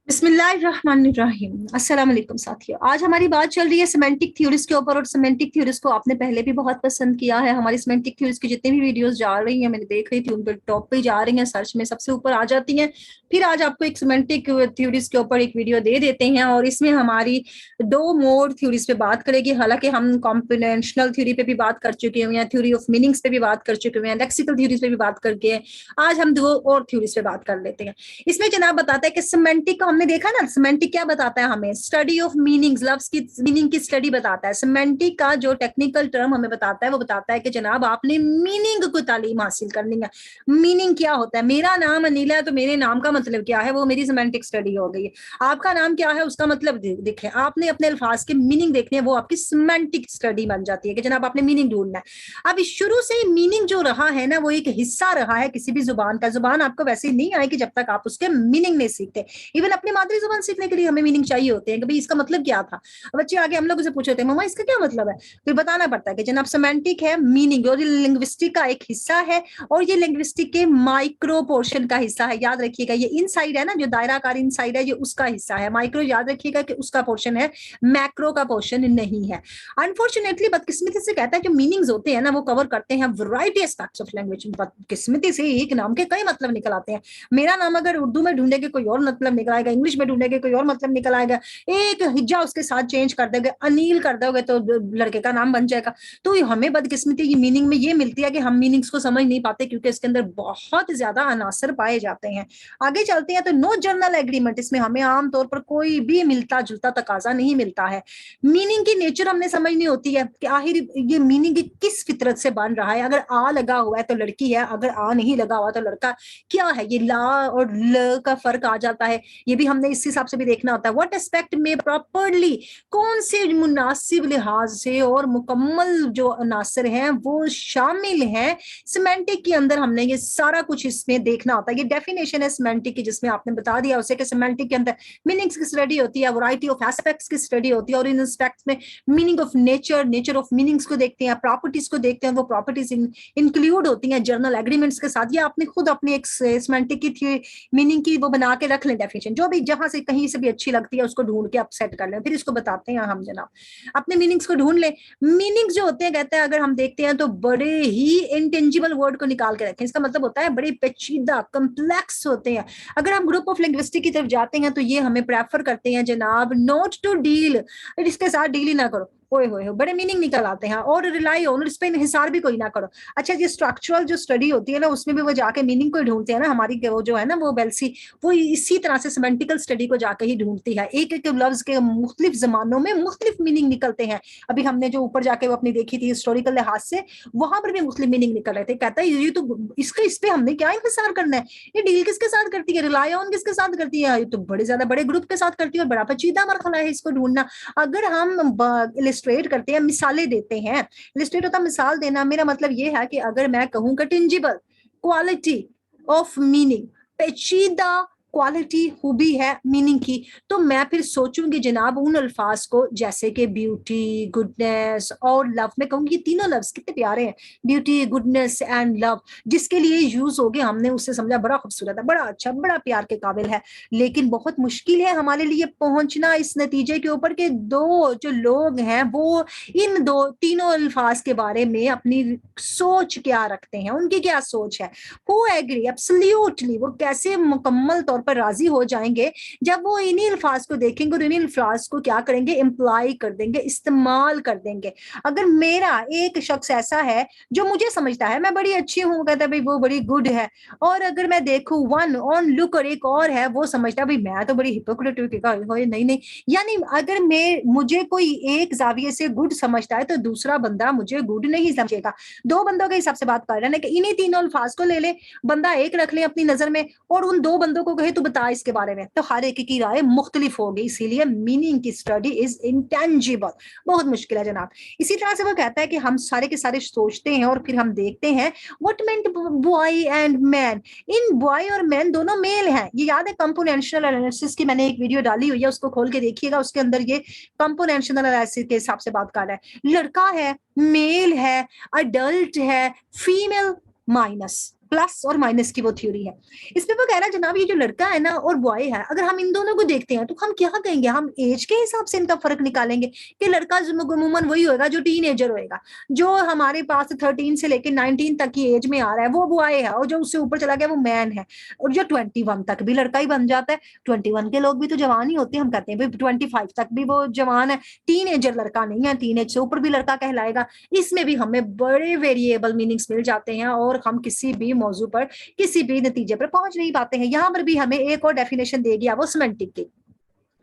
बिस्मिल्लाहिर्रहमानिर्रहीम। अस्सलाम वालेकुम साथियों, आज हमारी बात चल रही है सिमेंटिक थ्योरीज के ऊपर। और सिमेंटिक थ्योरीज को आपने पहले भी बहुत पसंद किया है। हमारी सिमेंटिक थ्योरीज की जितनी भी वीडियोस जा रही हैं, मैंने देख रही थी, उन पर टॉप पे जा रही हैं, सर्च में सबसे ऊपर आ जाती हैं। फिर आज आपको एक सिमेंटिक थ्योरीज के ऊपर एक वीडियो दे देते हैं, और इसमें हमारी दो मोर थ्योरीज पे बात करेगी। हालांकि हम कॉम्बिनेशनल थ्योरी पे भी बात कर चुके हुए हैं, थ्योरी ऑफ मीनिंग्स पे भी बात कर चुके हुए हैं, लेक्सिकल थ्योरीज पे भी बात करके हैं। आज हम दो और थ्योरीज पे बात कर लेते हैं। इसमें जनाब बताता है कि सिमेंटिक का हमने देखा ना, सिमेंटिक क्या बताता है हमें? स्टडी ऑफ मीनिंग्स, लफ्ज की मीनिंग की स्टडी बताता है। सिमेंटिक का जो टेक्निकल टर्म हमें बताता है वो बताता है कि जनाब आपने मीनिंग को तालीम हासिल करनी है। मीनिंग क्या होता है? मेरा नाम अनिला है तो मेरे नाम का मतलब क्या है, वो मेरी सिमेंटिक स्टडी हो गई है। आपका नाम क्या है, उसका मतलब देखें। आपने अपने अल्फाज के मीनिंग देखने हैं, वो आपकी सिमेंटिक स्टडी बन जाती है कि जनाब आपने मीनिंग ढूंढना है। अब शुरू से ही मीनिंग जो रहा है ना, वो एक हिस्सा रहा है किसी भी जुबान का। जुबान आपको वैसे नहीं आएगी जब तक आप उसके मीनिंग नहीं सीखते। इवन अपनी मातृ जुबान सीखने के लिए हमें मीनिंग चाहिए होते हैं कि भाई इसका मतलब क्या था। बच्चे आगे हम लोग उसे पूछे होते हैं, मम्मा इसका क्या मतलब है? फिर बताना पड़ता है कि जनाब सिमेंटिक है मीनिंग, और ये लिंग्विस्टिक का एक हिस्सा है, और ये लिंग्विस्टिक के माइक्रो पोर्शन का हिस्सा है। याद रखिएगा, ये इनसाइड है ना, जो दायराकार इनसाइड है, ये उसका हिस्सा है। माइक्रो याद रखिएगा कि उसका पोर्शन है, मैक्रो का पोर्शन नहीं है। अनफॉर्चुनेटली बदकिस्मती से कहता है कि मीनिंग्स होते हैं ना, वो कवर करते हैं वैरायटी एस्पेक्ट्स ऑफ लैंग्वेज। बदकिस्मती से एक नाम के कई मतलब निकल आते हैं। मेरा नाम अगर उर्दू में ढूंढेंगे कोई और मतलब निकल आएगा, इंग्लिश में ढूंढेंगे कोई और मतलब निकल आएगा। एक हिज्जा उसके साथ चेंज कर दोगे, अनिल कर दोगे तो लड़के का नाम बन जाएगा। तो हमें बदकिस्मती की मीनिंग में ये मिलती है कि हम मीनिंग्स को समझ नहीं पाते, क्योंकि इसके अंदर बहुत ज्यादा अनासर पाए जाते हैं। आगे चलते हैं तो नो जर्नल एग्रीमेंट, इसमें हमें आमतौर पर कोई भी मिलता जुलता तकाजा नहीं मिलता है। मीनिंग की नेचर हमने समझनी होती है कि आखिर ये मीनिंग किस फितरत से बन रहा है। अगर आ लगा हुआ है तो लड़की है, अगर आ नहीं लगा हुआ तो लड़का। क्या है ये ला और ल का फर्क आ जाता है, ये भी हमने इस हिसाब से भी देखना होता है। व्हाट एस्पेक्ट में प्रॉपरली, कौन से मुनासिब लिहाज से और मुकम्मल जो अनासर हैं वो शामिल हैं सिमेंटिक के अंदर, हमने ये सारा कुछ इसमें देखना होता है। ये डेफिनेशन है सिमेंटिक की, जिसमें आपने बता दिया उसे कि सिमेंटिक के अंदर मीनिंग्स की स्टडी होती है, वैरायटी ऑफ एस्पेक्ट्स की स्टडी होती है, और इन एस्पेक्ट्स में meaning of nature, nature of meanings को देखते हैं, प्रॉपर्टीज को देखते हैं। वो प्रॉपर्टीज इंक्लूड होती हैं जर्नल एग्रीमेंट्स के साथ। ये आपने खुद अपनी एक सिमेंटिक की मीनिंग की वो बना के रख लें, डेफिनेशन जो भी जहां से कहीं से भी अच्छी लगती है उसको ढूंढ के आप सेट कर लें। फिर इसको बताते हैं हम जनाब, अपने मीनिंग्स को ढूंढ लें। मीनिंग्स जो होते हैं, कहते हैं अगर हम देखते हैं तो बड़े ही इंटेंजिबल वर्ड को निकाल के रखें। इसका मतलब होता है बड़े पेचीदा कम्प्लेक्स होते हैं। अगर हम ग्रुप ऑफ लिंग्विस्टिक की तरफ जाते हैं तो ये हमें प्रेफर करते हैं जनाब नॉट टू डील, इसके साथ डील ही ना करो। ओए होए बड़े मीनिंग निकल आते हैं। और रिलाई ऑन, इस पे इंहिसार भी कोई ना करो। अच्छा, ये स्ट्रक्चरल जो स्टडी होती है ना, उसमें भी वो जाके मीनिंग को ढूंढते हैं ना। हमारी वो जो है ना, वो बेल्सी, वो इसी तरह से सिमेंटिकल स्टडी को जाके ही ढूंढती है। एक एक लफ्ज के मुख्तलिफ जमानों में मुख्तलिफ मीनिंग निकलते हैं। अभी हमने जो ऊपर जाके वो अपनी देखी थी हिस्टोरिकल लिहाज से, वहां पर भी मुख्तलिफ मीनिंग निकल रहे थे। कहता है ये तो इसका, इस पे हमने क्या इंतजार करना है? ये डील किसके साथ करती है, रिलाई ऑन किसके साथ करती है? ये तो बड़े ज्यादा बड़े ग्रुप के साथ करती है, और बड़ा पेचीदा मरहला है इसको ढूंढना। अगर हम इलिस्ट्रेट करते हैं, मिसालें देते हैं, इलिस्ट्रेट होता मिसाल देना, मेरा मतलब ये है कि अगर मैं कहूं कि टेंजिबल क्वालिटी ऑफ मीनिंग, पेचीदा क्वालिटी खूबी है मीनिंग की, तो मैं फिर सोचूंगी जनाब उन अल्फाज को, जैसे कि ब्यूटी, गुडनेस और लव। मैं कहूंगी तीनों लफ्ज कितने प्यारे हैं, ब्यूटी, गुडनेस एंड लव, जिसके लिए यूज हो गए, हमने उससे समझा बड़ा खूबसूरत है, बड़ा अच्छा, बड़ा प्यार के काबिल है। लेकिन बहुत मुश्किल है हमारे लिए पहुंचना इस नतीजे के ऊपर कि दो जो लोग हैं वो इन दो तीनों अल्फाज के बारे में अपनी सोच क्या रखते हैं, उनकी क्या सोच है। हु एग्री एब्सोल्युटली, वो कैसे मुकम्मल तौर पर राजी हो जाएंगे जब वो इन्हीं अल्फाज को देखेंगे और इन्हीं अल्फाज को क्या करेंगे, इम्प्लाई कर देंगे, इस्तेमाल कर देंगे। अगर मेरा एक शख्स ऐसा है जो मुझे समझता है मैं बड़ी अच्छी हूँ, कहता है भाई वो बड़ी गुड है, और अगर मैं देखूं वन ऑन लुक और एक और है वो समझता है भाई मैं तो बड़ी हिपोक्रेट हूँ, नहीं नहीं। यानी अगर मैं, मुझे कोई एक जाविये से गुड समझता है तो दूसरा बंदा मुझे गुड नहीं समझेगा। दो बंदों के हिसाब से बात कर रहे हैं कि इन्हीं तीनों अल्फाज को ले ले, बंदा एक रख ले अपनी नजर में, और उन दो बंदों को कहे तू बता इसके बारे में, तो हर एक की राय मुख्तलिफ होगी। इसीलिए मीनिंग की स्टडी इज इंटेंजिबल, बहुत मुश्किल है जनाब। इसी तरह से वो कहता है कि हम सारे के सारे सोचते हैं और फिर हम देखते हैं what meant boy and man, in boy और मैन दोनों मेल हैं। ये याद है कंपोनेंशियल एनालिसिस की मैंने एक वीडियो डाली हुई है, उसको खोल के देखिएगा, उसके अंदर ये कंपोनेंशियल एनालिसिस के हिसाब से बात कर रहा है। लड़का है, मेल है, अडल्ट है, फीमेल माइनस, प्लस और माइनस की वो थ्योरी है। इसमें वो कह रहा है जनाब ये जो लड़का है ना और बॉय है, अगर हम इन दोनों को देखते हैं तो हम क्या कहेंगे, हम एज के हिसाब से इनका फर्क निकालेंगे कि लड़का अमूमन वही होगा जो टीनेजर होएगा, जो हमारे पास 13 से लेकर 19 तक की एज में आ रहा है वो बॉय है, और जो उससे ऊपर चला गया वो मैन है, और जो 21 तक भी लड़का ही बन जाता है। 21 के लोग भी तो जवान ही होते हैं, हम कहते हैं भाई 25 तक भी वो जवान है, टीनेजर लड़का नहीं है, टीनेज से ऊपर भी लड़का कहलाएगा। इसमें भी हमें बड़े वेरिएबल मीनिंग्स मिल जाते हैं और हम किसी भी मौजू पर किसी भी नतीजे पर पहुंच नहीं पाते हैं। यहां पर भी हमें एक और डेफिनेशन दे गया वो सिमेंटिक की।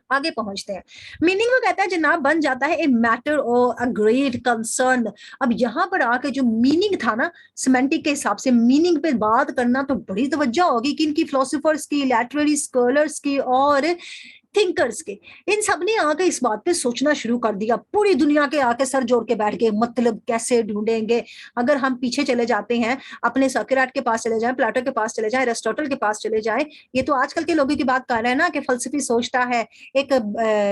आगे पहुंचते हैं। मीनिंग में कहता है जनाब बन जाता है ए मैटर और अ ग्रेट कंसर्न। अब यहां पर आके जो मीनिंग था ना सिमेंटिक के हिसाब से, मीनिंग पे बात करना तो बड़ी तवज्जो होगी कि इनकी फिलोसोफर्स की, लिटरेरी स्कॉलर्स की और थिंकर्स के, इन सब ने आके इस बात पे सोचना शुरू कर दिया। पूरी दुनिया के आके सर जोड़ के बैठ गए, मतलब कैसे ढूंढेंगे। अगर हम पीछे चले जाते हैं, अपने सोक्रेट के पास चले जाएं, प्लेटो के पास चले जाएं, एरिस्टोटल के पास चले जाएं, ये तो आजकल के लोगों की बात कर रहे हैं ना कि फलसफी सोचता है, एक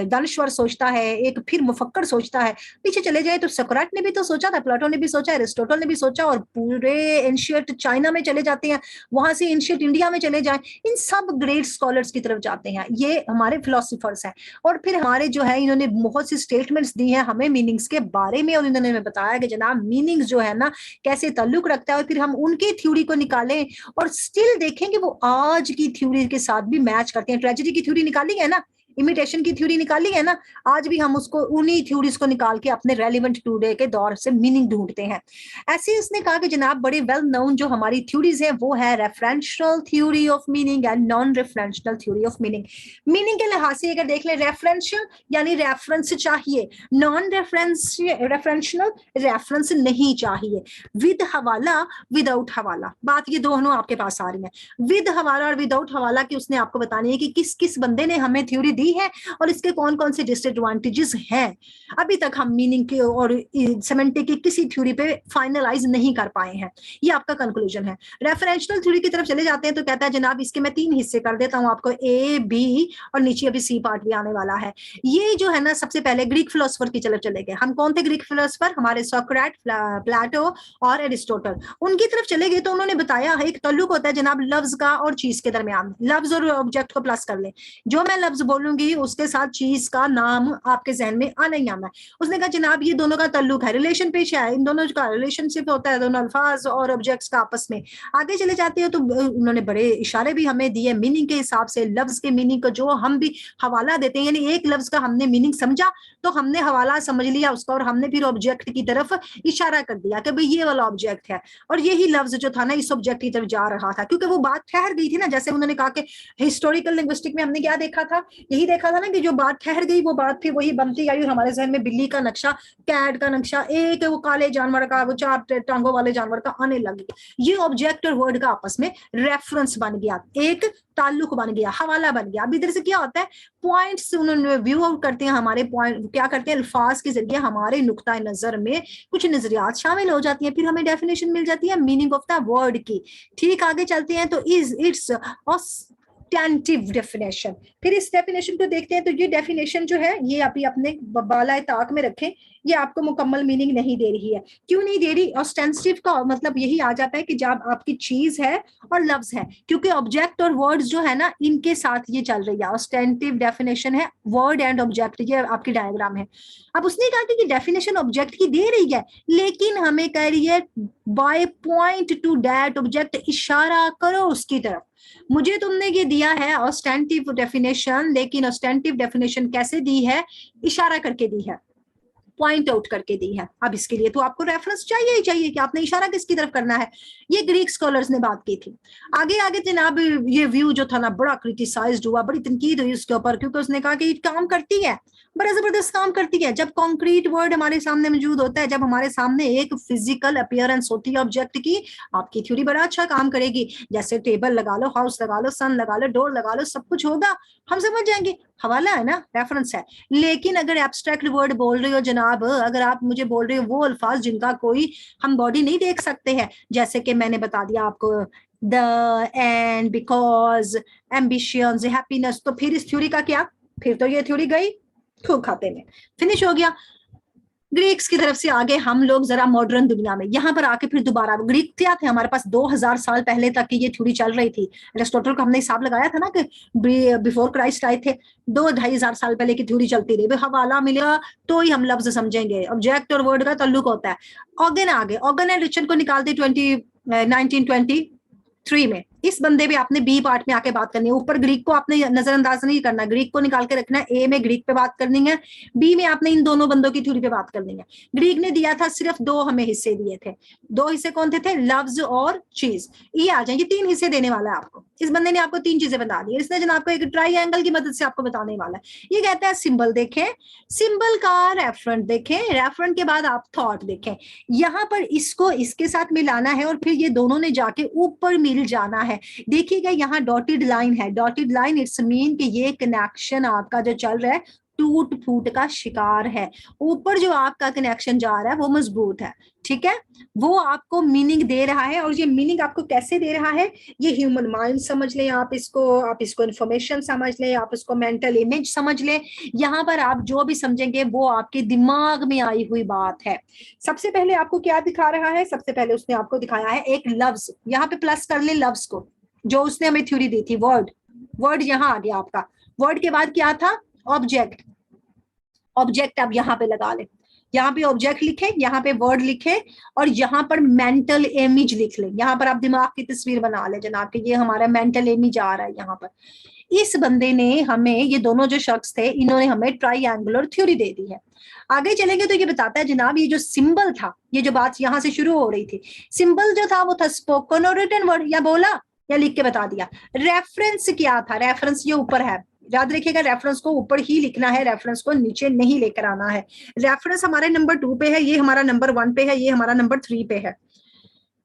दानश्वर सोचता है, एक फिर मुफक्कर सोचता है। पीछे चले जाए तो सोक्रेट ने भी तो सोचा था, प्लेटो ने भी सोचा, एरिस्टोटल ने भी सोचा, और पूरे एंशियंट चाइना में चले जाते हैं, वहां से एंशियंट इंडिया में चले जाए, इन सब ग्रेट स्कॉलर्स की तरफ जाते हैं, ये हमारे फिलोसोफर्स हैं। और फिर हमारे जो है इन्होंने बहुत सी स्टेटमेंट्स दी हैं हमें मीनिंग्स के बारे में, और इन्होंने हमें बताया कि जनाब मीनिंग्स जो है ना कैसे ताल्लुक रखता है, और फिर हम उनकी थ्योरी को निकालें और स्टिल देखें कि वो आज की थ्योरी के साथ भी मैच करते हैं। ट्रेजेडी की थ्योरी निकाली है ना, इमिटेशन की थ्योरी निकाली है ना, आज भी हम उसको उन्हीं थ्योरीज को निकाल के अपने रेलिवेंट टुडे के दौर से मीनिंग ढूंढते हैं। ऐसे उसने कहा कि जनाब बड़े वेल नोन जो हमारी थ्योरीज हैं वो है referential theory of meaning and non referential theory of meaning. Meaning के लिहाज से अगर देख ले, रेफरेंशियल यानी रेफरेंस चाहिए, नॉन रेफरेंशियल रेफरेंस नहीं चाहिए, विद हवाला विदाउट हवाला, बात ये दोनों आपके पास आ रही है। विद हवाला और विदाउट हवाला की उसने आपको बतानी है कि किस किस बंदे ने हमें थ्योरी दी है और इसके कौन कौन से डिसएडवांटेजेस हैं। अभी तक हम मीनिंग की और सेमेंटिक की किसी थ्योरी पे फाइनलाइज नहीं कर पाए हैं, ये आपका कंक्लूजन है। रेफरेंशियल थ्योरी की तरफ चले जाते हैं तो कहता है जनाब इसके मैं 3 हिस्से कर देता हूं आपको, ए बी और नीचे अभी सी पार्ट भी आने वाला है। ये जो है ना सबसे पहले ग्रीक फिलोसफर की तरफ चले गए। हम कौन थे ग्रीक फिलोसफर? हमारे सोक्रेट, प्लेटो और एरिस्टोटल। उनकी तरफ चले गए तो उन्होंने बताया एक ताल्लुक होता है जनाब लफ्ज का और चीज के दरमियान, लफ्ज और ऑब्जेक्ट को प्लस कर ले, जो मैं लफ्ज बोलूंगी उसके साथ चीज का नाम आपके जहन में आना ही आना है। उसने कहा जनाब ये दोनों का ताल्लुक है, रिलेशन पेश है, इन दोनों का रिलेशनशिप होता है, दोनों अल्फाज और ऑब्जेक्ट्स का आपस में। आगे चले जाते हो तो उन्होंने बड़े इशारे भी हमें दिए मीनिंग के हिसाब से, लफ्ज के मीनिंग को जो हम भी हवाला देते हैं, यानी एक लफ्ज का हमने मीनिंग समझा तो हमने हवाला समझ लिया उसका, और हमने फिर ऑब्जेक्ट की तरफ इशारा कर दिया कि भाई ये वाला ऑब्जेक्ट है, और यही लफ्ज जो था ना इस ऑब्जेक्ट की तरफ जा रहा था, क्योंकि वो बात ठहर गई थी ना। जैसे उन्होंने कहा कि हिस्टोरिकल लिंग्विस्टिक में हमने क्या देखा था, यही देखा था ना कि जो बात ठहर गई वो बात फिर वही बनती आई, और हमारे जहन में बिल्ली का नक्शा, कैट का नक्शा, एक वो काले जानवर का, वो 4 टांगों वाले जानवर का आने लग गया। ये ऑब्जेक्ट और वर्ड का आपस में रेफरेंस बन गया, एक ताल्लुक बन गया, हवाला बन गया। अब इधर से क्या होता है, पॉइंट्स उन्होंने व्यू आउट करते हैं, हमारे पॉइंट क्या करते हैं, अल्फाज के जरिए हमारे नुक्ता नजर में कुछ नजरियात शामिल हो जाती हैं, फिर हमें डेफिनेशन मिल जाती है मीनिंग ऑफ द वर्ड की। ठीक, आगे चलते हैं तो इज इट्स ऑस्टेंटिव डेफिनेशन। फिर इस डेफिनेशन को देखते हैं तो ये डेफिनेशन जो है ये अभी अपने बालाए ताक में रखें, ये आपको मुकम्मल मीनिंग नहीं दे रही है। क्यों नहीं दे रही? ऑस्टेंटिव का मतलब यही आ जाता है कि जब आपकी चीज है और लफ्ज है, क्योंकि ऑब्जेक्ट और वर्ड्स जो है ना इनके साथ ये चल रही है। ऑस्टेंटिव डेफिनेशन है वर्ड एंड ऑब्जेक्ट, ये आपकी डायग्राम है। अब उसने कहा कि डेफिनेशन ऑब्जेक्ट की दे रही है, लेकिन हमें कह रही है by point two that object, इशारा करो उसकी तरफ। मुझे तुमने ये दिया है ऑस्टेंटिव डेफिनेशन, लेकिन ऑस्टेंटिव डेफिनेशन कैसे दी है? इशारा करके दी है, पॉइंट आउट करके दी है। अब इसके लिए तो आपको रेफरेंस चाहिए ही चाहिए कि आपने इशारा किसकी तरफ करना है। ये ग्रीक स्कॉलर्स ने बात की थी। आगे आगे जनाब ये व्यू जो था ना बड़ा क्रिटिसाइज्ड हुआ, बड़ी तनकीद हुई उसके ऊपर, क्योंकि उसने कहा कि काम करती है, बड़ा जबरदस्त काम करती है। जब कॉन्क्रीट वर्ड हमारे सामने मौजूद होता है, जब हमारे सामने एक फिजिकल अपीयरेंस होती है ऑब्जेक्ट की, आपकी थ्योरी बड़ा अच्छा काम करेगी। जैसे टेबल लगा लो, हाउस लगा लो, सन लगा लो, डोर लगा लो, सब कुछ होगा, हम समझ जाएंगे, हवाला है ना, रेफरेंस है। लेकिन अगर एब्स्ट्रैक्ट वर्ड बोल रहे हो जनाब, अगर आप मुझे बोल रहे हो वो अल्फाज जिनका कोई हम बॉडी नहीं देख सकते हैं, जैसे कि मैंने बता दिया आपको the, and, because, ambitions, happiness, तो फिर इस थ्योरी का क्या? फिर तो ये थ्योरी गई खूब खाते में, फिनिश हो गया। ग्रीक्स की तरफ से आगे हम लोग जरा मॉडर्न दुनिया में, यहाँ पर आके फिर दोबारा ग्रीक क्या थे हमारे पास 2000 साल पहले तक की ये थ्योरी चल रही थी। एरिस्टोटल का हमने हिसाब लगाया था ना कि बिफोर क्राइस्ट आए थे, 2-2,500 साल पहले की थ्योरी चलती रही। हवाला मिला तो ही हम लफ्ज समझेंगे, ऑब्जेक्ट और वर्ड का ताल्लुक होता है। ऑर्गन आगे, ऑर्गन एंड रिचर्ड को निकाल दी 1923 में। इस बंदे भी आपने बी पार्ट में आके बात करनी है। ऊपर ग्रीक को आपने नजरअंदाज नहीं करना, ग्रीक को निकाल के रखना है। ए में ग्रीक पे बात करनी है, बी में आपने इन दोनों बंदों की थ्योरी पे बात करनी है। ग्रीक ने दिया था सिर्फ 2 हमें हिस्से दिए थे। 2 हिस्से कौन थे? लफ्ज और चीज। ये आ जाएंगे, 3 हिस्से देने वाला है आपको। इस बंदे ने आपको 3 चीजें बता दी। इसने जनाब को एक ट्राइंगल की मदद से आपको बताने वाला है। ये कहता है सिंबल देखें, सिंबल का रेफरेंट देखें, रेफरेंट के बाद आप थॉट देखें। यहाँ पर इसको इसके साथ मिलाना है और फिर ये दोनों ने जाके ऊपर मिल जाना है। देखिएगा यहाँ डॉटेड लाइन है, डॉटेड लाइन इट्स मीन कि ये कनेक्शन आपका जो चल रहा है टूट फूट का शिकार है। ऊपर जो आपका कनेक्शन जा रहा है वो मजबूत है, ठीक है, वो आपको मीनिंग दे रहा है। और ये मीनिंग आपको कैसे दे रहा है? ये ह्यूमन माइंड समझ लें आप इसको इंफॉर्मेशन समझ लें, आप इसको मेंटल इमेज समझ लें। यहाँ पर आप जो भी समझेंगे वो आपके दिमाग में आई हुई बात है। सबसे पहले आपको क्या दिखा रहा है? सबसे पहले उसने आपको दिखाया है एक लफ्ज, यहाँ पे प्लस कर ले लफ्ज को, जो उसने हमें थ्योरी दी थी। वर्ड, वर्ड यहाँ आ गया आपका। वर्ड के बाद क्या था? ऑब्जेक्ट। ऑब्जेक्ट आप यहाँ पे लगा ले, यहाँ पे ऑब्जेक्ट लिखे, यहाँ पे वर्ड लिखे और यहाँ पर मेंटल इमेज लिख ले। यहाँ पर आप दिमाग की तस्वीर बना ले जनाब कि ये हमारा मेंटल इमेज आ रहा है। यहाँ पर इस बंदे ने हमें, ये दोनों जो शख्स थे, इन्होंने हमें ट्राइंगुलर थ्योरी दे दी है। आगे चलेंगे तो ये बताता है जनाब, ये जो सिंबल था, ये जो बात यहाँ से शुरू हो रही थी, सिंबल जो था वो था स्पोकन और रिटन वर्ड, या बोला या लिख के बता दिया। रेफरेंस क्या था? रेफरेंस ये ऊपर है, याद रखिएगा रेफरेंस को ऊपर ही लिखना है, रेफरेंस को नीचे नहीं लेकर आना है। रेफरेंस हमारे नंबर 2 पे है, ये हमारा नंबर 1 पे है, ये हमारा नंबर 3 पे है।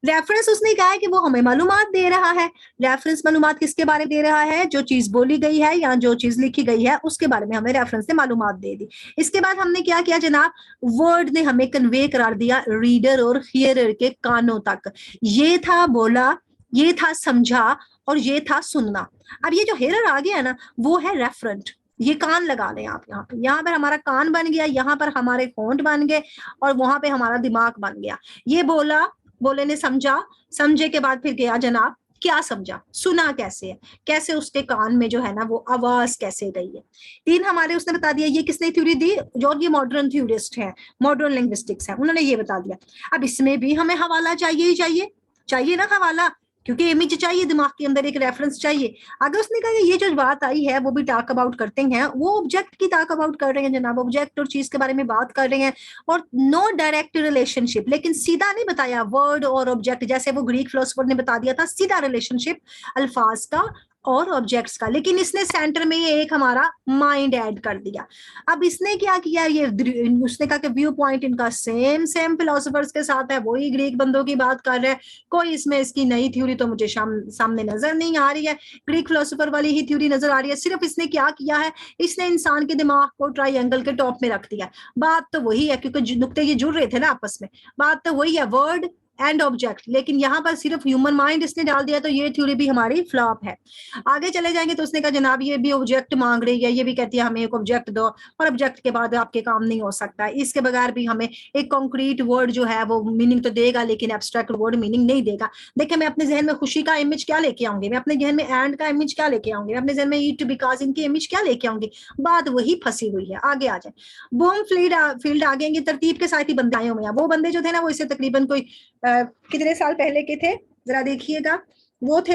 रेफरेंस उसने कहा है कि वो हमें मालूमात दे रहा है। रेफरेंस मालूमात किसके बारे में दे रहा है? जो चीज बोली गई है या जो चीज लिखी गई है उसके बारे में हमें रेफरेंस ने मालूमात दे दी। इसके बाद हमने क्या किया जनाब? वर्ड ने हमें कन्वे करार दिया रीडर और हियरर के कानों तक। ये था बोला, ये था समझा और ये था सुनना। अब ये जो हियरर आ गया ना, वो है रेफरेंट। ये कान लगा लें आप, यहाँ पर हमारा कान बन गया, यहाँ पर हमारे होंठ बन गए और वहां पे हमारा दिमाग बन गया। ये बोला, बोले ने समझा, समझे के बाद फिर गया जनाब, क्या समझा, सुना कैसे है, कैसे उसके कान में जो है ना वो आवाज कैसे गई है। 3 हमारे उसने बता दिया। ये किसने थ्योरी दी? जो ये मॉडर्न थ्योरिस्ट है, मॉडर्न लिंग्विस्टिक्स है, उन्होंने ये बता दिया। अब इसमें भी हमें हवाला चाहिए ही चाहिए, चाहिए ना हवाला, क्योंकि इमेज चाहिए, दिमाग के अंदर एक रेफरेंस चाहिए। अगर उसने कहा ये जो बात आई है वो भी टॉक अबाउट करते हैं, वो ऑब्जेक्ट की टॉक अबाउट कर रहे हैं जनाब, ऑब्जेक्ट और चीज के बारे में बात कर रहे हैं और नो डायरेक्ट रिलेशनशिप, लेकिन सीधा नहीं बताया वर्ड और ऑब्जेक्ट जैसे वो ग्रीक फिलोसफर ने बता दिया था, सीधा रिलेशनशिप अल्फाज का और ऑब्जेक्ट्स का। लेकिन इसने सेंटर में ये एक हमारा माइंड ऐड कर दिया। अब इसने क्या किया? ये उसने कहा कि व्यू पॉइंट इनका सेम फिलोसफर्स के साथ है, वही ग्रीक बंदों की बात कर रहे हैं, कोई इसमें इसकी नई थ्योरी तो मुझे सामने नजर नहीं आ रही है, ग्रीक फिलोसफर वाली ही थ्योरी नजर आ रही है। सिर्फ इसने क्या किया है? इसने इंसान के दिमाग को ट्राइंगल के टॉप में रख दिया। बात तो वही है, क्योंकि नुक्ते ये जुड़ रहे थे ना आपस में, बात तो वही है, वर्ड एंड ऑब्जेक्ट, लेकिन यहाँ पर सिर्फ ह्यूमन माइंड इसने डाल दिया, तो ये थ्योरी भी हमारी फ्लॉप है। आगे चले जाएंगे तो उसने कहा जनाब ये भी ऑब्जेक्ट मांग रही है, ये भी कहती है हमें एक ऑब्जेक्ट दो, और ऑब्जेक्ट के बाद आपके काम नहीं हो सकता, इसके बगैर भी हमें एक कॉन्क्रीट वर्ड जो है वो मीनिंग तो देगा, लेकिन एब्स्ट्रैक्ट वर्ड मीनिंग नहीं देगा। देखिए मैं अपने जहन में खुशी का इमेज क्या लेके आऊंगी, मैं अपने जहन में एंड का इमेज क्या लेके आऊंगी, मैं अपने जहन में ईट बिकॉज इनकी इमेज क्या लेके आऊंगी, बात वही फंसी हुई है। आगे आ जाए, बूम फील्ड आगे तरतीब के साथ ही बंदे आए हुए हैं। वो बंदे जो थे ना वो इससे तकरीबन कोई कितने साल पहले के थे जरा देखिएगा, वो थे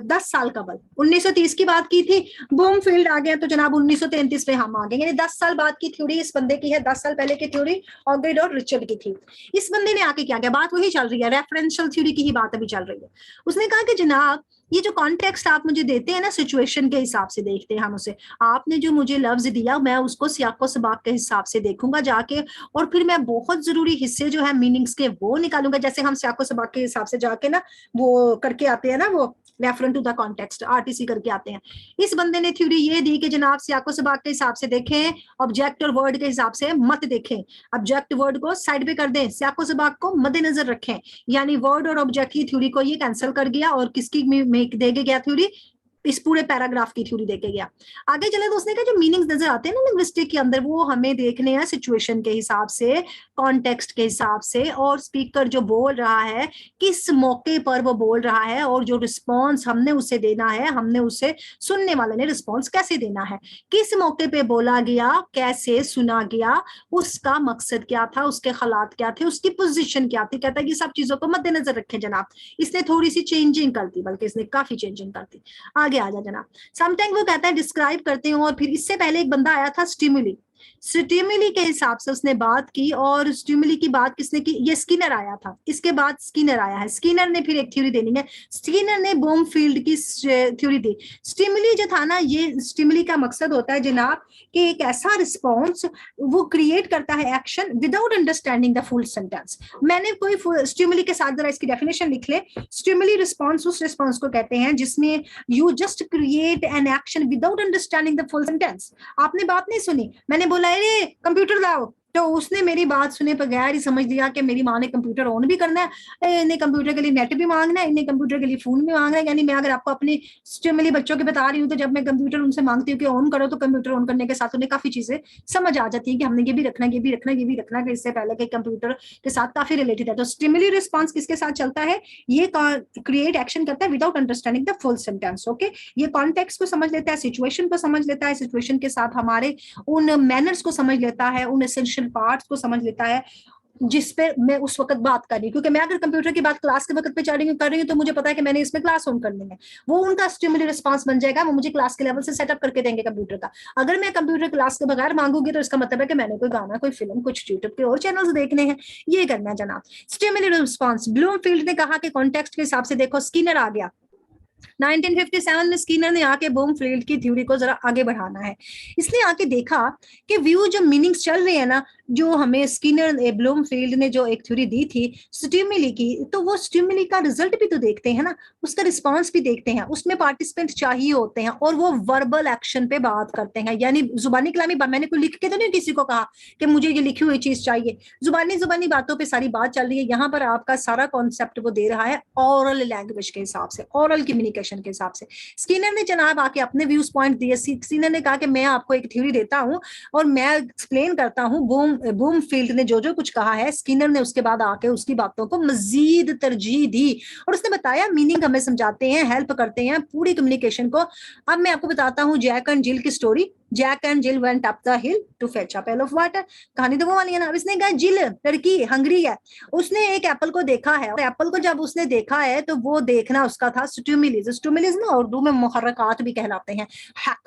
10 साल कबल, 1930 की बात की थी। बूम फील्ड आ गया तो जनाब 1933 में हम आ गए, यानी 10 साल बाद की थ्योरी इस बंदे की है, 10 साल पहले की थ्योरी ऑर्गिड और रिचर्ड की थी। इस बंदे ने आके क्या किया? बात वही चल रही है, रेफरेंशियल थ्योरी की ही बात अभी चल रही है। उसने कहा कि जनाब ये जो कॉन्टेक्स्ट आप मुझे देते हैं ना, सिचुएशन के हिसाब से देखते हैं हम उसे, आपने जो मुझे लफ्ज दिया मैं उसको सियाको सबाक के हिसाब से देखूंगा जाके, और फिर मैं बहुत जरूरी हिस्से जो है मीनिंग्स के वो निकालूंगा, जैसे हम सियाको सबाक के हिसाब से जाके ना वो करके आते हैं ना, वो reference to the context RTC करके आते हैं। इस बंदे ने थ्योरी ये दी कि जनाब सियाको सबाक के हिसाब से देखें, ऑब्जेक्ट और वर्ड के हिसाब से मत देखें, ऑब्जेक्ट वर्ड को साइड पे कर दें, सियाको सबाक को मद्देनजर रखें। यानी वर्ड और ऑब्जेक्ट की थ्योरी को ये कैंसिल कर गया और किसकी देगी क्या थ्योरी? इस पूरे पैराग्राफ की थ्योरी देके गया। आगे चले तो उसने कहा जो मीनिंग्स नजर आते हैं ना लिंग्विस्टिक के अंदर, वो हमें देखने हैं सिचुएशन के हिसाब से, कॉन्टेक्स्ट के हिसाब से, और स्पीकर जो बोल रहा है किस मौके पर वो बोल रहा है, और जो रिस्पॉन्स हमने उसे देना है, हमने उसे सुनने वाले ने रिस्पॉन्स कैसे देना है, किस मौके पे बोला गया, कैसे सुना गया, उसका मकसद क्या था, उसके हालात क्या थे, उसकी पोजीशन क्या थी। कहता है कि सब चीजों को मद्देनजर रखें जनाब। इसने थोड़ी सी चेंजिंग कर दी, बल्कि इसने काफी चेंजिंग कर दी। आगे आ जा जनाब। समटाइम वो कहता है डिस्क्राइब करते हैं, और फिर इससे पहले एक बंदा आया था स्टिमुली, स्टिमुली के हिसाब से उसने बात की, और स्टिमुली की बात किसने की, ये स्किनर आया था, इसके बाद स्किनर आया है, स्किनर ने फिर एक थ्योरी देनी है, स्किनर ने बूमफील्ड की थ्योरी दी। स्टिमुली जो था ना, ये स्टिमुली का मकसद होता है जनाब कि एक ऐसा रिस्पॉन्स वो क्रिएट करता है action without understanding the full sentence. मैंने कोई स्टिमुली के साथ जरा इसकी डेफिनेशन लिख ले। स्टिमुली रिस्पॉन्स उस रिस्पॉन्स को कहते हैं जिसमें you just create an action without understanding the full sentence. आपने बात नहीं सुनी, मैंने बोला अरे कंप्यूटर लाओ, तो उसने मेरी बात सुने बगैर ही समझ लिया कि मेरी माँ ने कंप्यूटर ऑन भी करना है, इन्हें कंप्यूटर के लिए नेट भी मांगना है, इन्हें कंप्यूटर के लिए फोन भी मांगना है। यानी मैं अगर आपको अपने स्टिमुली बच्चों के बता रही हूँ, तो जब मैं कंप्यूटर उनसे मांगती हूँ कि ऑन करो, तो कंप्यूटर ऑन करने के साथ उन्हें काफी चीजें समझ आ जाती है कि हमने ये भी रखना, ये भी रखना, ये भी रखना, कि इससे पहले के कंप्यूटर के साथ काफी रिलेटेड है। तो स्टिमुली रिस्पॉन्स किसके साथ चलता है, ये क्रिएट एक्शन करता है without understanding the full sentence. Okay, ये कॉन्टेक्स्ट को समझ लेता है, सिचुएशन को समझ लेता है, सिचुएशन के साथ हमारे उन मैनर्स को समझ लेता है, उन एसेंशियल पार्ट्स को समझ लेता है जिस पे मैं उस वक्त बात कर रही हूँ। क्योंकि मैं अगर कंप्यूटर की बात क्लास के वक्त पे कर रही हूँ तो मुझे पता है कि मैंने इसमें क्लास ऑन करनी है, वो उनका स्टिमुली रिस्पांस बन जाएगा, वो मुझे क्लास के लेवल से सेटअप करके देंगे कंप्यूटर का। अगर मैं कंप्यूटर क्लास के बगैर मांगूंगी तो इसका मतलब है कि मैंने कोई गाना, कोई फिल्म, कुछ यूट्यूब के और चैनल्स देखने हैं, ये करना है जनाब। स्टिमुली रिस्पांस, ब्लूमफील्ड ने कहा कि कॉन्टेक्स्ट के हिसाब से देखो, स्किनर आ गया 1957 में, स्किनर ने आके बूमफील्ड की थ्योरी को जरा आगे बढ़ाना है। इसने आके देखा कि व्यू जो मीनिंग्स चल रहे हैं ना, जो हमें स्किनर ब्लूमफील्ड ने जो एक थ्योरी दी थी स्टिमुली की, तो वो स्टिमुली का रिजल्ट भी तो देखते हैं ना, उसका रिस्पांस भी देखते हैं, उसमें पार्टिसिपेंट चाहिए होते हैं, और वो वर्बल एक्शन पे बात करते हैं। यानी जुबानी कलामी, मैंने कोई लिख के तो नहीं किसी को कहा कि मुझे ये लिखी हुई चीज चाहिए, जुबानी बातों पे सारी बात चल रही है। यहाँ पर आपका सारा कॉन्सेप्ट वो दे रहा है ऑरल लैंग्वेज के हिसाब से, ऑरल कम्युनिकेशन के हिसाब से। स्किनर ने जनाब आके अपने व्यूज पॉइंट दिए। स्किनर ने कहा कि मैं आपको एक थ्योरी देता हूं और मैं एक्सप्लेन करता हूं, बूमफील्ड ने जो जो कुछ कहा है, स्किनर ने उसके बाद आके उसकी बातों को मजीद तरजीह दी, और उसने बताया मीनिंग हमें समझाते हैं, हेल्प करते हैं पूरी कम्युनिकेशन को। अब मैं आपको बताता हूँ जैक एंड जिल की story. Jack and Jill went up the hill to fetch a pail of water. कहानी तो वो वाली है ना। अब इसने कहा जिल लड़की हंगरी है, उसने एक एप्पल को देखा है, और एप्पल को जब उसने देखा है तो वो देखना उसका था स्टिमुलिस। स्टिमुलिस ना उर्दू में मुहर्रकात भी कहलाते हैं,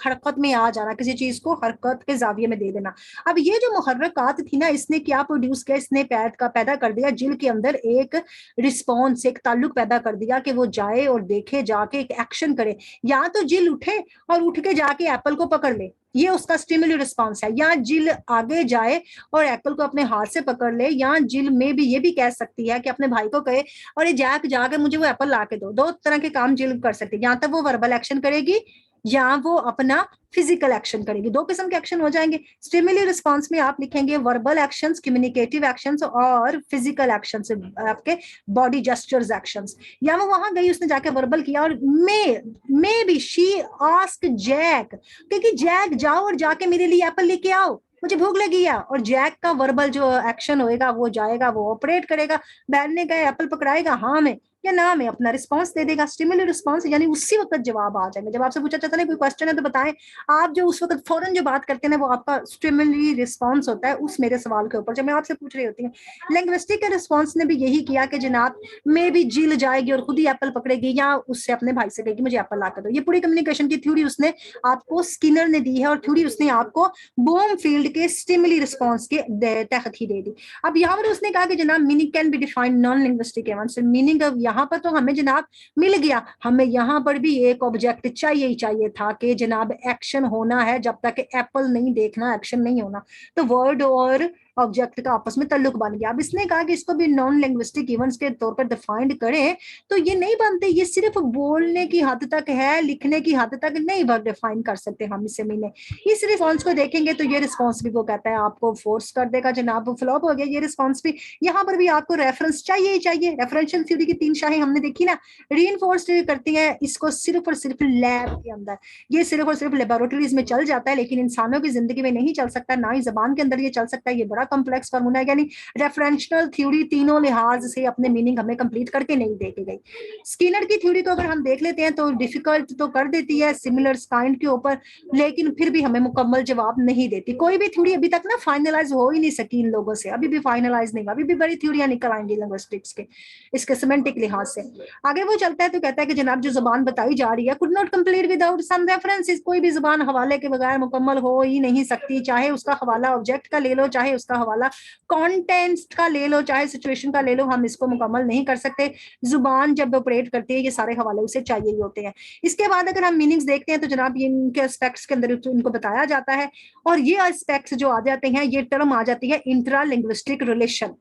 हरकत में आ जाना, किसी चीज को हरकत के जाविये में दे देना। अब ये जो मुहर्रकात थी ना, इसने क्या प्रोड्यूस किया, इसने पैदा कर दिया जिल के अंदर एक रिस्पॉन्स, एक ताल्लुक पैदा कर दिया कि वो जाए और देखे, जाके एक एक्शन करे। या तो जिल उठे और उठ के जाके एप्पल को पकड़ ले, ये उसका स्टिमुली रिस्पॉन्स है, या जिल आगे जाए और एप्पल को अपने हाथ से पकड़ ले, या जिल में भी ये भी कह सकती है कि अपने भाई को कहे और ये जैक जाके मुझे वो एप्पल ला के दो। दो तरह के काम जिल कर सकती है, या तो वो वर्बल एक्शन करेगी या वो अपना फिजिकल एक्शन करेगी, दो किस्म के एक्शन हो जाएंगे। स्टिमुली रिस्पॉन्स में आप लिखेंगे वर्बल एक्शंस, कम्युनिकेटिव एक्शंस और फिजिकल एक्शंस, आपके बॉडी जेस्चर्स एक्शंस। या वो वहां गई, उसने जाके वर्बल किया, और maybe she ask Jack, क्योंकि जैक जाओ और जाके मेरे लिए एप्पल लेके आओ, मुझे भूख लगी है। और जैक का वर्बल जो एक्शन होएगा, वो जाएगा, वो ऑपरेट करेगा, बैठने का एप्पल पकड़ाएगा, हाँ में या ना में अपना रिस्पांस दे देगा। स्टिमुली रिस्पांस यानी उसी वक्त जवाब आ जाएंगे। जब आपसे पूछा जाता है कोई क्वेश्चन है तो बताएं, आप जो उस वक्त फौरन जो बात करते हैं वो आपका स्टिमुली रिस्पांस होता है उस मेरे सवाल के ऊपर जब मैं आपसे पूछ रही होती हूँ। लिंग्विस्टिक के रिस्पांस ने भी यही किया कि जनाब मे भी जिल जाएगी और खुद ही एप्पल पकड़ेगी, या उससे अपने भाई से कहेगी मुझे एप्पल ला कर दो। ये पूरी कम्युनिकेशन की थ्योरी उसने आपको स्किनर ने दी है, और थ्योरी उसने आपको बूमफील्ड के स्टिमुली रिस्पांस के तहत ही दे दी। अब यहाँ पर उसने कहा कि जनाब meaning can be defined non linguistic events. Meaning अब यहाँ पर तो हमें जनाब मिल गया, हमें यहाँ पर भी एक ऑब्जेक्ट चाहिए ही चाहिए था कि जनाब एक्शन होना है, जब तक एप्पल नहीं देखना एक्शन नहीं होना। तो वर्ड और ऑब्जेक्ट का आपस में ताल्लुक बन गया। अब इसने कहा कि इसको भी नॉन लिंग्विस्टिक इवेंट्स के तौर पर डिफाइंड करें, तो ये नहीं बनते, ये सिर्फ बोलने की हद तक है, लिखने की हद तक नहीं डिफाइन कर सकते हम इसे मीनिंग। इस रिस्पॉन्स को देखेंगे तो ये रिस्पॉन्स भी वो कहता है आपको फोर्स कर देगा जनाब, फ्लॉप हो गया ये रिस्पॉन्स भी। यहाँ पर भी आपको रेफरेंस चाहिए ही चाहिए। रेफरेंशियल थ्योरी की 3 शाखें हमने देखी ना, रीइंफोर्स करती है इसको सिर्फ और सिर्फ लैब के अंदर, ये सिर्फ और सिर्फ लेबोरेटरीज में चल जाता है, लेकिन इंसानों की जिंदगी में नहीं चल सकता, ना ही जबान के अंदर ये चल सकता है। ये बड़ा कॉम्प्लेक्स फार्मूला है, यानी रेफरेंशियल थ्योरी तीनों लिहाज से अपने मीनिंग हमें कंप्लीट करके नहीं देती गई। स्किनर की थ्योरी को अगर हम देख लेते हैं तो डिफिकल्ट तो कर देती है सिमिलर काइंड के ऊपर, लेकिन फिर भी हमें मुकम्मल जवाब नहीं देती। कोई भी थ्योरी अभी तक ना फाइनलाइज हो ही नहीं सकी इन लोगों से, अभी भी फाइनलाइज नहीं, अभी भी बड़ी थ्योरियां निकल आएंगी लिंग्विस्टिक्स के इसके सिमेंटिक लिहाज से। आगे वो चलता है तो कहता है कि जनाब जो जबान बताई जा रही है could not complete without some references, कोई भी जबान हवाले के बगैर मुकम्मल हो ही नहीं सकती, चाहे उसका हवाला ऑब्जेक्ट का ले लो, चाहे उसका हवाला कॉन्टेंट्स का ले लो, चाहे सिचुएशन का ले लो, हम इसको मुकम्मल नहीं कर सकते। जुबान जब ऑपरेट करती है ये सारे हवाले उसे चाहिए ही होते हैं। इसके बाद अगर हम मीनिंग्स देखते हैं तो जनाब ये इनके एस्पेक्ट्स के अंदर इनको बताया जाता है, और ये एस्पेक्ट्स जो आ जाते हैं, ये टर्म आ जाती है intra linguistic relation.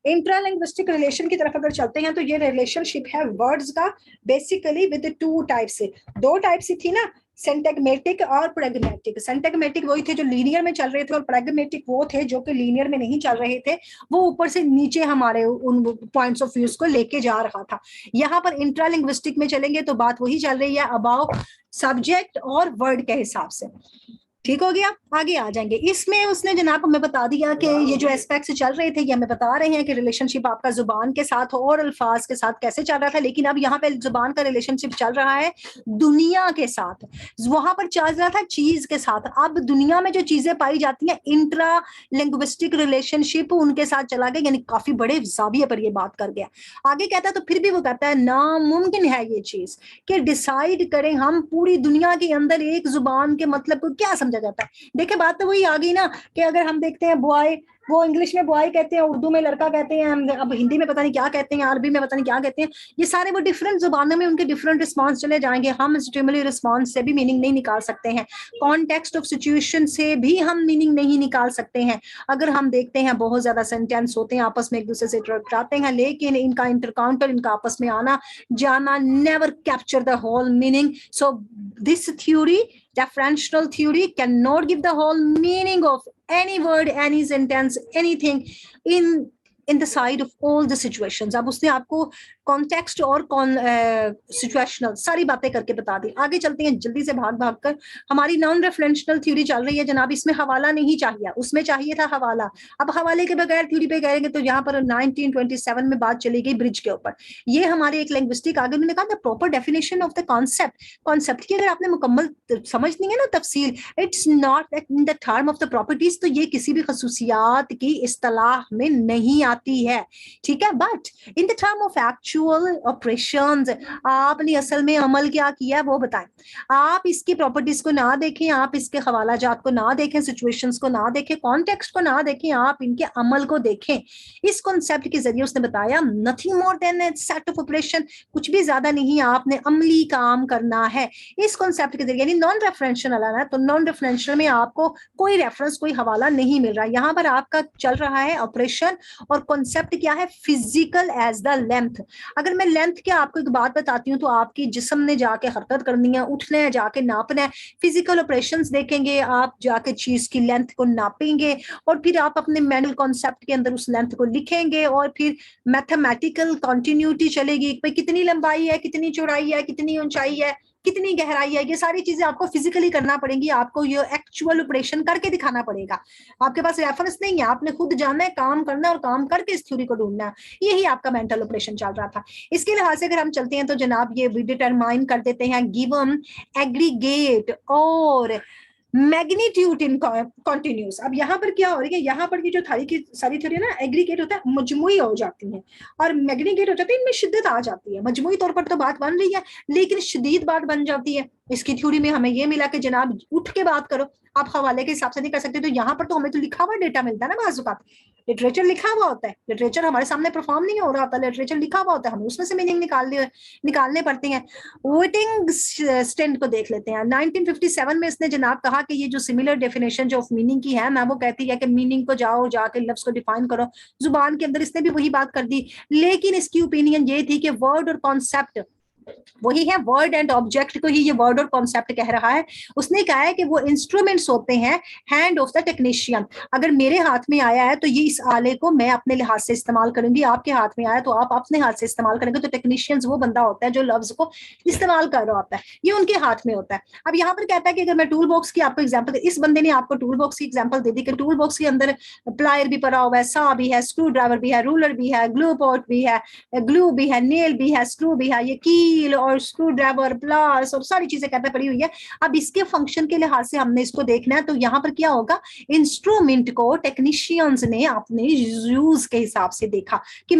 Intra linguistic relation की तरफ अगर चलते हैं तो ये रिलेशनशिप है वर्ड्स का बेसिकली विद 2 टाइप्स से, 2 टाइप से थी ना, सिंटैग्मेटिक और प्रैग्मेटिक। सिंटैग्मेटिक वही थे जो लीनियर में चल रहे थे, और प्रैग्मेटिक वो थे जो कि लीनियर में नहीं चल रहे थे, वो ऊपर से नीचे हमारे उन पॉइंट्स ऑफ व्यूज को लेके जा रहा था। यहाँ पर इंट्रा लिंग्विस्टिक में चलेंगे तो बात वही चल रही है अबाउट सब्जेक्ट और वर्ड के हिसाब से। ठीक हो गया, आगे आ जाएंगे। इसमें उसने जनाब हमें बता दिया कि ये जो एस्पेक्ट्स चल रहे थे ये हमें बता रहे हैं कि रिलेशनशिप आपका जुबान के साथ और अल्फाज के साथ कैसे चल रहा था, लेकिन अब यहाँ पे जुबान का रिलेशनशिप चल रहा है दुनिया के साथ, वहां पर चल रहा था चीज के साथ। अब दुनिया में जो चीजें पाई जाती हैं इंट्रा लिंग्विस्टिक रिलेशनशिप उनके साथ चला गया, यानी काफी बड़े जाविये पर ये बात कर गया। आगे कहता है तो फिर भी वो कहता है नामुमकिन है ये चीज कि डिसाइड करें हम पूरी दुनिया के अंदर एक जुबान के मतलब को क्या समझा जाता है। देखिए बात तो वही आ गई ना कि अगर हम देखते हैं बॉय, वो इंग्लिश में बॉय कहते हैं, उर्दू में लड़का कहते हैं, अब हिंदी में पता नहीं क्या कहते हैं, अरबी में पता नहीं क्या कहते हैं, ये सारे वो डिफरेंट जुबानों में उनके डिफरेंट रिस्पॉन्स चले जाएंगे। हम स्टिमुली रिस्पॉन्स से भी मीनिंग नहीं निकाल सकते हैं, कॉन्टेक्स्ट ऑफ सिचुएशन से भी हम मीनिंग नहीं निकाल सकते हैं। अगर हम देखते हैं बहुत ज्यादा सेंटेंस होते हैं आपस में एक दूसरे से टकराते हैं, लेकिन इनका इंटरकाउंटर, इनका आपस में आना जाना never capture the whole meaning. So this theory, differential theory, cannot give the whole meaning of any word, any sentence, anything in the side of all the situations। अब उसने आपको कॉन्टेक्स्ट और सिचुएशनल सारी बातें करके बता दी। आगे चलते हैं जल्दी से भाग भाग कर। हमारी नॉन रेफरेंशियल थ्योरी चल रही है जनाब, इसमें हवाला नहीं चाहिए, उसमें चाहिए था हवाला। अब हवाले के बगैर थ्योरी पे कहेंगे तो यहाँ पर 1927 में बात चली गई ब्रिज के ऊपर। ये हमारे एक लिंग्विस्टिक आगे उन्होंने कहा proper definition of the concept की अगर आपने मुकम्मल समझनी है ना तफसील, it's not in the term of the properties, तो ये किसी भी खसूसियात की इस्तेलाह में नहीं आती है, ठीक है। But in the term of operations, आपने असल में अमल क्या किया वो बताएं। आप इसकी प्रॉपर्टीज को ना देखें, आप इसके हवाला जात को ना देखें, सिचुएशंस को ना देखें, कॉन्टेक्स्ट को ना देखें, आप इनके अमल को देखें। इस कॉन्सेप्ट के जरिए उसने बताया nothing more than A set of operation, कुछ भी ज्यादा नहीं, आपने अमली काम करना है इस कॉन्सेप्ट के जरिए। यानी नॉन रेफरेंशियल है तो नॉन रेफरेंशियल में आपको कोई रेफरेंस, कोई हवाला नहीं मिल रहा। यहाँ पर आपका चल रहा है ऑपरेशन, और कॉन्सेप्ट क्या है, फिजिकल एज द लेंथ। अगर मैं लेंथ की आपको एक बात बताती हूँ तो आपकी जिस्म ने जाके हरकत करनी है, उठना है, जाके नापना है, फिजिकल ऑपरेशंस देखेंगे, आप जाके चीज की लेंथ को नापेंगे, और फिर आप अपने मैनुअल कॉन्सेप्ट के अंदर उस लेंथ को लिखेंगे, और फिर मैथमेटिकल कंटिन्यूटी चलेगी, भाई कितनी लंबाई है, कितनी चौड़ाई है, कितनी ऊंचाई है, कितनी गहराई है, ये सारी चीजें आपको फिजिकली करना पड़ेंगी, आपको ये एक्चुअल ऑपरेशन करके दिखाना पड़ेगा। आपके पास रेफरेंस नहीं है, आपने खुद जाना है, काम करना है, और काम करके इस थ्योरी को ढूंढना है। यही आपका मेंटल ऑपरेशन चल रहा था। इसके लिहाज से अगर हम चलते हैं तो जनाब ये डिटरमाइन कर देते हैं गिवन एग्रीगेट और मैग्नीट्यूड इन कॉन्टिन्यूस। अब यहाँ पर क्या हो रही है, यहाँ पर ये जो थारी की सारी थ्योरी है ना, एग्रीगेट होता है, मजमुई हो जाती है, और मैग्नीगेट हो जाती है, इनमें शिद्दत आ जाती है। मजमुई तौर पर तो बात बन रही है लेकिन शदीद बात बन जाती है। इसकी थ्योरी में हमें ये मिला कि जनाब उठ के बात करो, आप हवाले के हिसाब से नहीं कर सकते। तो यहाँ पर तो हमें तो लिखा हुआ डेटा मिलता है ना, बाजुकात लिटरेचर लिखा हुआ होता है, लिटरेचर हमारे सामने परफॉर्म नहीं हो रहा होता, लिटरेचर लिखा हुआ होता है, हमें उसमें से मीनिंग निकालने पड़ती हैं। व्हिटिंग स्टेंट को देख लेते हैं। 1957 में इसने जनाब कहा कि ये जो सिमिलर डेफिनेशन जो ऑफ मीनिंग की है ना, वो कहती है कि मीनिंग को जाओ जाके लफ्ज को डिफाइन करो, जुबान के अंदर इसने भी वही बात कर दी। लेकिन इसकी ओपिनियन ये थी कि वर्ड और कॉन्सेप्ट वही है, वर्ड एंड ऑब्जेक्ट को ही ये वर्ड और कॉन्सेप्ट कह रहा है। उसने कहा है कि वो इंस्ट्रूमेंट्स होते हैं हैंड ऑफ द टेक्नीशियन। अगर मेरे हाथ में आया है तो ये इस आले को मैं अपने लिहाज से इस्तेमाल करूंगी, आपके हाथ में आया तो आप अपने हाथ से इस्तेमाल करेंगे। तो टेक्नीशियन वो बंदा होता है जो लफ्ज को इस्तेमाल कर रहा होता है, ये उनके हाथ में होता है। अब यहाँ पर कहता है कि अगर मैं टूल बॉक्स की आपको एग्जाम्पल, इस बंदे ने आपको टूल बॉक्स की एग्जाम्पल दे दी कि टूल बॉक्स के अंदर प्लायर भी पड़ा हुआ है, सा भी है, स्क्रू ड्राइवर भी है, रूलर भी है, ग्लू पॉट भी है, ग्लू भी है, नेल भी है, स्क्रू भी है, ये कील और स्क्रू ड्राइवर प्लस और सारी चीजें कहते पड़ी हुई है। अब इसके फंक्शन के लिहाज से हमने इसको देखना है। तो यहाँ पर क्या होगा, इंस्ट्रूमेंट को टेक्नीशियंस ने अपने यूज के हिसाब से देखा कि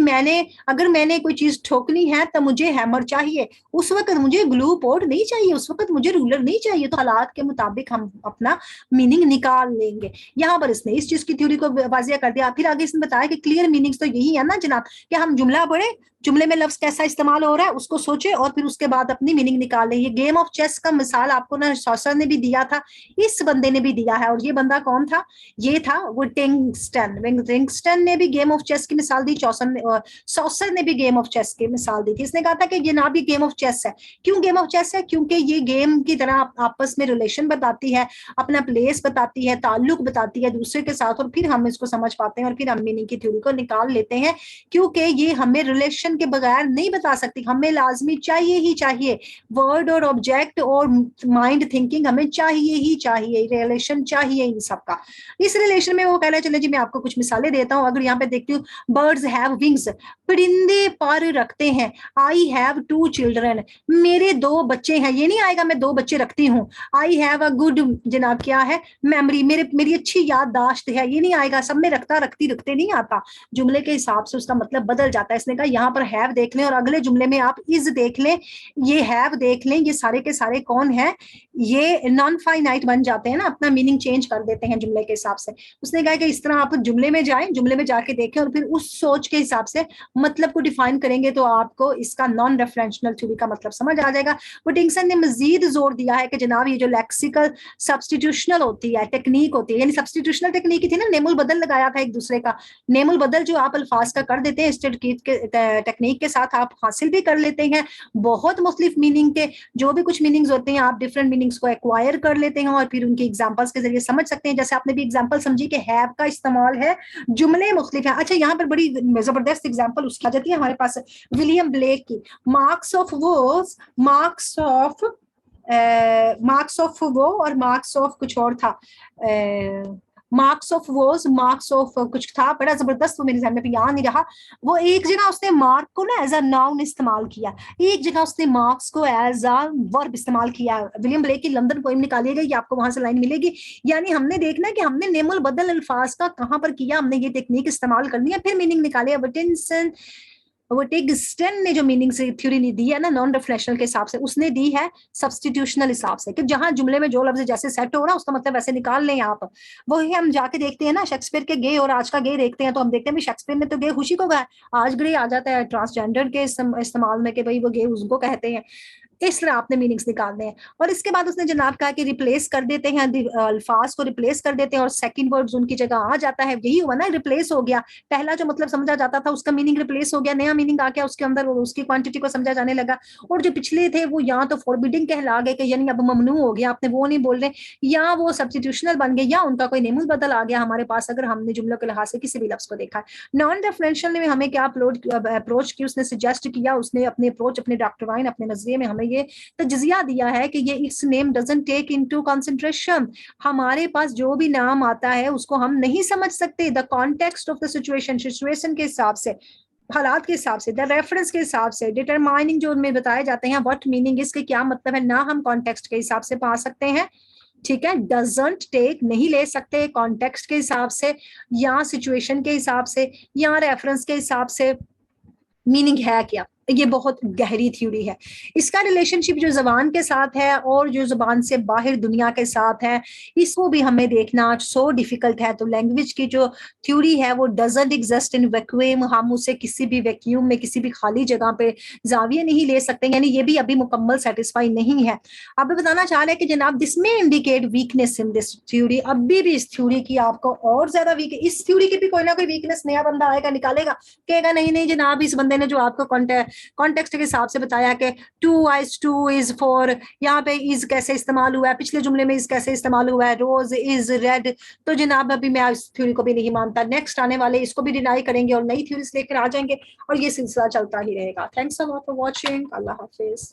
अगर मैंने कोई चीज ठोकनी है तो मुझे हैमर चाहिए, उस वक्त मुझे ग्लू पॉट नहीं चाहिए, उस वक्त मुझे रूलर नहीं चाहिए। तो हालात के मुताबिक हम अपना मीनिंग निकाल लेंगे। यहाँ पर इसने इस चीज की थ्योरी को वाजिया कर दिया। फिर आगे इसने बताया कि क्लियर मीनिंग्स तो यही है ना जनाब कि हम जुमला पढ़े, जुमले में लफ्ज कैसा इस्तेमाल हो रहा है उसको सोचे और फिर उसके बाद अपनी मीनिंग निकाले। ये गेम ऑफ चेस का मिसाल आपको ना सॉसर ने भी दिया था, इस बंदे ने भी दिया है। और ये बंदा कौन था, ये था विंगस्टन ने भी गेम ऑफ चेस की मिसाल दी, सॉसर ने भी गेम ऑफ चेस की मिसाल दी थी। इसने कहा था कि ये ना भी गेम ऑफ चेस है। क्यों गेम ऑफ चेस है, क्योंकि ये गेम की तरह आपस में रिलेशन बताती है, अपना प्लेस बताती है, ताल्लुक बताती है दूसरे के साथ, और फिर हम इसको समझ पाते हैं और फिर हम मीनिंग की थ्योरी को निकाल लेते हैं। क्योंकि ये हमें रिलेशन के बगैर नहीं बता सकती, हमें लाजमी चाहिए ही चाहिए, वर्ड और ऑब्जेक्ट और माइंड थिंकिंग हमें चाहिए ही चाहिए, रिलेशन चाहिए इन सबका। इस रिलेशन में वो कहना, चले जी मैं आपको कुछ मिसालें देता हूं। अगर यहाँ पे देखती हूँ, बर्ड्स हैव विंग्स, परिंदे पर रखते हैं। आई हैव 2 चिल्ड्रन, मेरे 2 बच्चे हैं। ये नहीं आएगा मैं 2 बच्चे रखती हूँ। आई हैव अ गुड, जनाब क्या है, मेमोरी, मेरी अच्छी याददाश्त है। ये नहीं आएगा, सब में रखता रखती रखते नहीं आता, जुमले के हिसाब से उसका मतलब बदल जाता है। इसने कहा यहाँ पर हैव देख लें और अगले जुमले में आप इज देख लें, ये हैव देख लें, ये सारे के सारे कौन है, ये नॉन फाइनाइट बन जाते हैं ना, अपना मीनिंग चेंज कर देते हैं जुमले के हिसाब से। उसने कहा कि इस तरह आप जुमले में जाएं, जुमले में जाके देखें और फिर उस सोच के हिसाब से मतलब को डिफाइन करेंगे तो आपको इसका नॉन रेफरेंशियल थ्योरी का मतलब समझ आ जाएगा। वुटिंगसन ने मजीद जोर दिया है कि जनाब ये जो लेक्सिकल सब्सटीट्यूशनल होती है, टेक्निक होती है, यानी सब्सटीट्यूशनल टेक्निक थी ना, नेमुल बदल लगाया था एक दूसरे का, नेमुल बदल जो आप अल्फाज का कर देते हैं, इस टेक्निक के साथ आप हासिल भी कर लेते हैं बहुत मुख्तलिफ मीनिंग के, जो भी कुछ मीनिंग्स होते हैं आप डिफरेंट मीनिंग्स को एक्वायर कर लेते हैं और फिर उनकी एग्जांपल्स के जरिए समझ सकते हैं। जैसे आपने भी एग्जांपल समझी कि हैव का इस्तेमाल है, जुमले मुख्तलिफ है। अच्छा, यहाँ पर बड़ी जबरदस्त एग्जांपल उसकी आ जाती है हमारे पास, विलियम ब्लेक की, marks of was, marks of वो और मार्क्स ऑफ कुछ और था, marks of was, marks of कुछ था, बड़ा जबरदस्त, वो मेरे ज़हन में भी याद नहीं रहा। वो एक जगह उसने मार्क को ना एज अ नाउन इस्तेमाल किया, एक जगह उसने मार्क्स को एज अ वर्ब इस्तेमाल किया। विलियम ब्लेक की लंदन पोइम निकालिएगा, ये आपको वहां से लाइन मिलेगी। यानी हमने देखना है कि हमने नेमुल बदल अल्फाज का कहां पर किया, हमने ये टेक्निक इस्तेमाल करनी है, फिर मीनिंग निकाले। विटिंगस्टन ने जो मीनिंग से थ्योरी दी है ना नॉन रेफरेंशियल के हिसाब से, उसने दी है सब्सटीट्यूशनल हिसाब से, कि जहां जुमले में जो लफ्ज जैसे सेट हो रहा है उसका मतलब वैसे निकाल लें आप। वही हम जाके देखते हैं ना, शेक्सपियर के गे और आज का गे देखते हैं तो हम देखते हैं शेक्सपियर ने तो गे खुशी को कहा, आज गे आ जाता है ट्रांसजेंडर के इस्तेमाल में कि भाई वो गे उसको कहते हैं। इस तरह आपने मीनिंग्स निकालने हैं। और इसके बाद उसने जनाब कहा कि रिप्लेस कर देते हैं, अल्फाज को रिप्लेस कर देते हैं और सेकंड वर्ड्स उनकी जगह आ जाता है। यही हुआ ना, रिप्लेस हो गया, पहला जो मतलब समझा जाता था उसका मीनिंग रिप्लेस हो गया, नया मीनिंग आ गया उसके अंदर, उसकी क्वांटिटी को समझा जाने लगा। और जो पिछले थे वो या तो फॉरबिडिंग कहला गए कि यानी अब ममनू हो गया, आपने वो नहीं बोल रहे, या वो सब्स्टिट्यूशनल बन गए, या उनका कोई नेमुल बदल आ गया हमारे पास, अगर हमने जुमलों के लिहाज से किसी भी लफ्ज को देखा है। नॉन रेफरेंशियल ने हमें क्या अप्रोच की, उसने सजेस्ट किया, उसने अपनी अप्रोच, अपने डॉक्टर वाइन, अपने नजरिए में हमें ये तजिया दिया है कि ये इस name doesn't take into concentration, हमारे पास जो भी नाम आता है उसको हम नहीं समझ सकते the context of the situation, situation के हिसाब से, हालात के हिसाब से, द रेफरेंस के हिसाब से, डिटरमाइनिंग जो उनमें बताए जाते हैं व्हाट मीनिंग, इसके क्या मतलब है, ना हम कॉन्टेक्स्ट के हिसाब से पा सकते हैं। ठीक है, डजंट टेक नहीं ले सकते कॉन्टेक्स्ट के हिसाब से या सिचुएशन के हिसाब से या रेफरेंस के हिसाब से, मीनिंग है क्या। ये बहुत गहरी थ्योरी है। इसका रिलेशनशिप जो जबान के साथ है और जो जबान से बाहर दुनिया के साथ है, इसको भी हमें देखना सो डिफिकल्ट है। तो लैंग्वेज की जो थ्योरी है वो डजंट एग्जिस्ट इन वैक्यूम, हम उसे किसी भी वैक्यूम में किसी भी खाली जगह पे जाविये नहीं ले सकते, यानी ये भी अभी मुकम्मल सेटिस्फाई नहीं है। अब बताना चाह रहे हैं कि जनाब दिस में indicate weakness in this theory, अभी भी इस थ्योरी की आपको और ज्यादा वीक, इस थ्योरी की भी कोई ना कोई वीकनेस नया बंदा आएगा निकालेगा, कहेगा नहीं नहीं जनाब इस बंदे ने जो आपको कॉन्टेक्स्ट के हिसाब से बताया कि 2:2 यहाँ पे इज कैसे इस्तेमाल हुआ है, पिछले जुमले में इज कैसे इस्तेमाल हुआ है, रोज इज रेड, तो जनाब अभी मैं इस थ्योरी को भी नहीं मानता। नेक्स्ट आने वाले इसको भी डिनाई करेंगे और नई थ्योरीज लेकर आ जाएंगे और ये सिलसिला चलता ही रहेगा। Thanks for watching. Allah Hafiz.